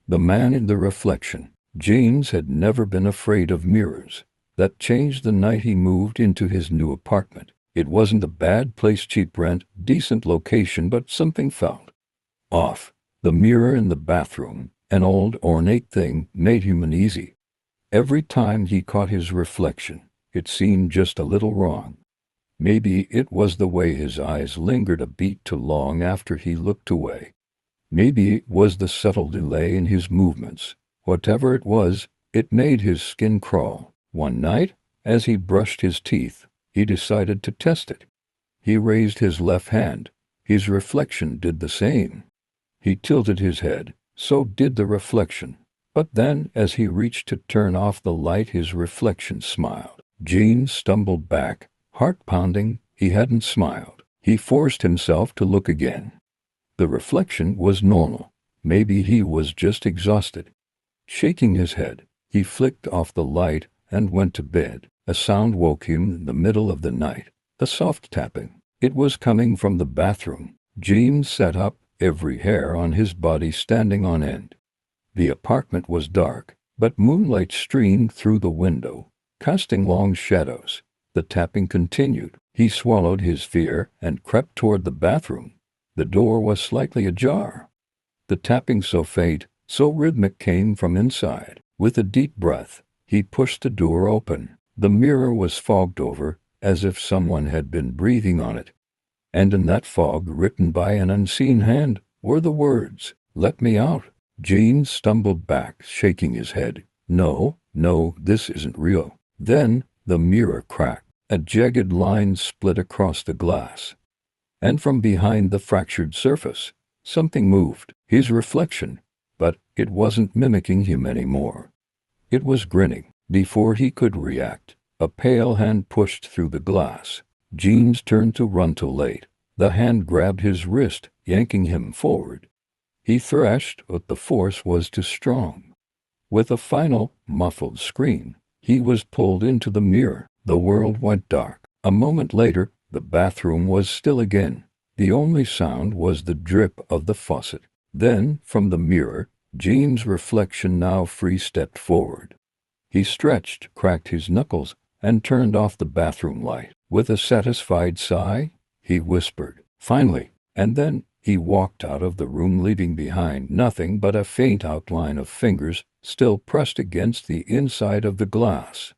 The man in the reflection. James had never been afraid of mirrors. That changed the night he moved into his new apartment. It wasn't a bad place, cheap rent, decent location, but something felt off. The mirror in the bathroom, an old ornate thing, made him uneasy. Every time he caught his reflection, it seemed just a little wrong. Maybe it was the way his eyes lingered a beat too long after he looked away. Maybe it was the subtle delay in his movements. Whatever it was, it made his skin crawl. One night, as he brushed his teeth, he decided to test it. He raised his left hand. His reflection did the same. He tilted his head. So did the reflection. But then, as he reached to turn off the light, his reflection smiled. James stumbled back, heart pounding. He hadn't smiled. He forced himself to look again. The reflection was normal. Maybe he was just exhausted. Shaking his head, he flicked off the light and went to bed. A sound woke him in the middle of the night. A soft tapping. It was coming from the bathroom. James sat up, every hair on his body standing on end. The apartment was dark, but moonlight streamed through the window, casting long shadows. The tapping continued. He swallowed his fear and crept toward the bathroom. The door was slightly ajar. The tapping, so faint, so rhythmic, came from inside. With a deep breath, he pushed the door open. The mirror was fogged over, as if someone had been breathing on it. And in that fog, written by an unseen hand, were the words, "Let me out." James stumbled back, shaking his head. No, this isn't real. Then the mirror cracked. A jagged line split across the glass. And from behind the fractured surface, something moved. His reflection. But it wasn't mimicking him anymore. It was grinning. Before he could react, a pale hand pushed through the glass. James turned to run, too late. The hand grabbed his wrist, yanking him forward. He thrashed, but the force was too strong. With a final, muffled scream, he was pulled into the mirror. The world went dark. A moment later, the bathroom was still again. The only sound was the drip of the faucet. Then, from the mirror, James' reflection, now free, stepped forward. He stretched, cracked his knuckles, and turned off the bathroom light. With a satisfied sigh, he whispered, "Finally," and then he walked out of the room, leaving behind nothing but a faint outline of fingers still pressed against the inside of the glass.